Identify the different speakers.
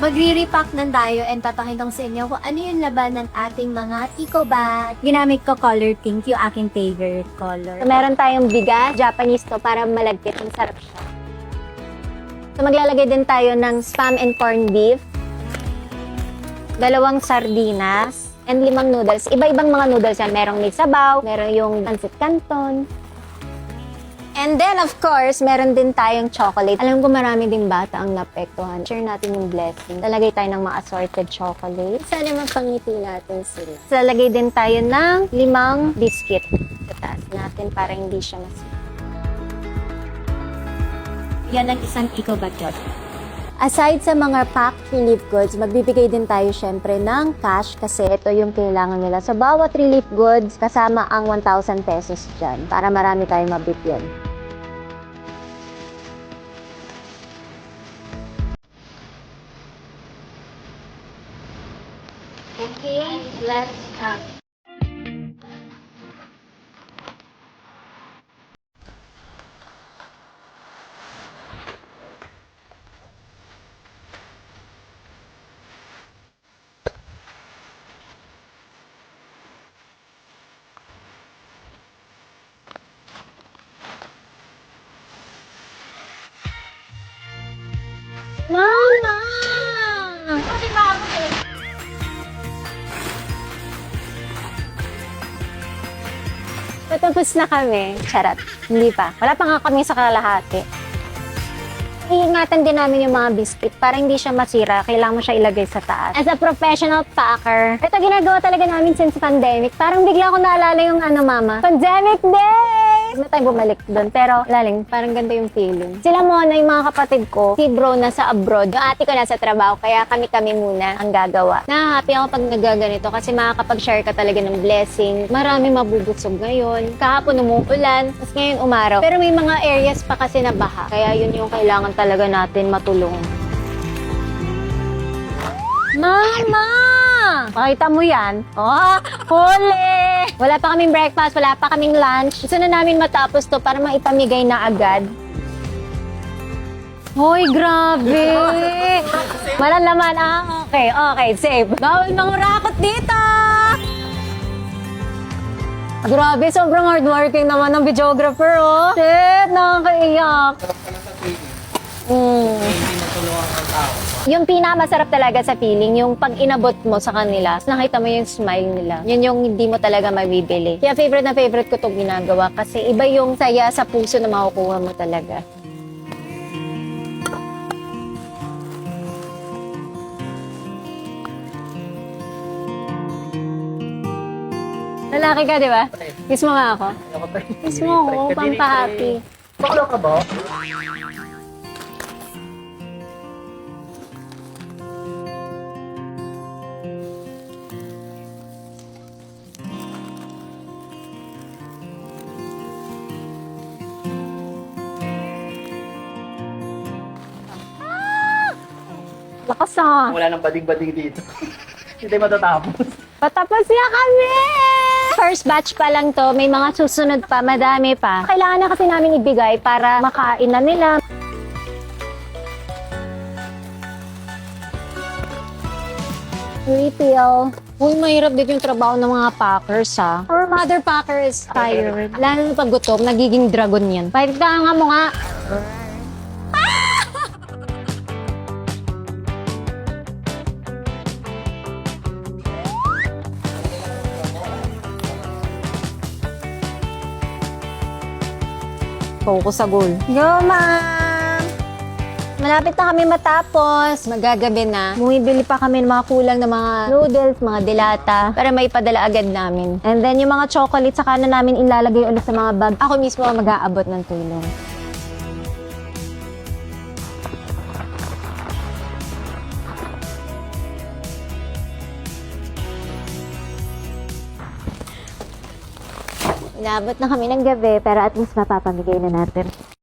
Speaker 1: Magre-repack na tayo and papakita ko sa inyo kung ano yung laban ng ating mga eco bag. Ginamit ko color pink, yung aking favorite color.
Speaker 2: So, meron tayong bigas, Japanese to, para malagkit. Ang sarap siya. So, maglalagay din tayo ng spam and corned beef, 2 sardinas, and 5 noodles. Iba-ibang mga noodles yan. Merong may sabaw, meron yung pancit canton. And then, of course, meron din tayong chocolate. Alam ko marami din bata ang napektuhan. Share natin yung blessing. Lalagay tayo ng mga assorted chocolate. Sana mapangiti natin sila. So, lalagay din tayo ng 5 biscuit. Tataas natin para hindi siya masira.
Speaker 1: Yan ang isang eco bag yun.
Speaker 2: Aside sa mga packed relief goods, magbibigay din tayo syempre ng cash kasi ito yung kailangan nila. Sa bawat relief goods, kasama ang 1,000 pesos dyan para marami tayong mabibigyan.
Speaker 1: Okay, let's start.
Speaker 2: Mama! Patapos na kami. Charot. Hindi pa. Wala pa nga kami sa kalahati. Iingatan din namin yung mga biscuit para hindi siya masira. Kailangan mo siya ilagay sa taas. As a professional packer, ito ginagawa talaga namin since pandemic. Parang bigla ko naalala yung mama. Pandemic day! Huwag na tayo bumalik doon. Pero, laling, parang ganda yung feeling. Sila muna yung mga kapatid ko. Si bro nasa abroad. Yung ate ko nasa trabaho. Kaya kami-kami muna ang gagawa. Na-happy ako pag nagaganito kasi makakapag-share ka talaga ng blessing. Marami mabubusog ngayon. Kahapon umuulan. Tapos ngayon umaraw. Pero may mga areas pa kasi na baha. Kaya yun yung kailangan talaga natin matulungan. Mama! Makita mo yan? Oh, huli! Wala pa kaming breakfast, wala pa kaming lunch. Gusto na namin matapos to para maipamigay na agad. Hoy, grabe! Walang laman. Okay, save. Bawal mangurakot dito! Grabe, sobrang hardworking naman ng videographer, oh. Shit, nakakaiyak. Yung pinakamasarap talaga sa feeling, yung pag inabot mo sa kanila, nakita mo yung smile nila. Yun yung hindi mo talaga mabibili. Kaya favorite na favorite ko itong ginagawa kasi iba yung saya sa puso na makukuha mo talaga. Lalaki ka, di ba? Kiss mo nga ako. Kiss mo ako, pampahappy.
Speaker 3: Baklo ka ba?
Speaker 2: Lakas ah.
Speaker 3: Wala nang bading-bading dito. Hindi tayo matatapos.
Speaker 2: Patapos na kami! First batch pa lang to, may mga susunod pa, madami pa. Kailangan na kasi namin ibigay para makain na nila. Refill. Uy, mahirap din yung trabaho ng mga packers, ha? Our mother packer is tired. Lalo na pag gutom, nagiging dragon yan. Pahit ka nga mo nga. Focus sa goal. Go, ma'am! Malapit na kami matapos. Magagabi na. Bumibili pa kami ng mga kulang na mga noodles, mga dilata, para may padala agad namin. And then yung mga chocolate, saka na namin ilalagay ulit sa mga bag. Ako mismo ang mag-aabot ng tulong. Inabot na kami ng gabi, pero at least mapapamigay na natin.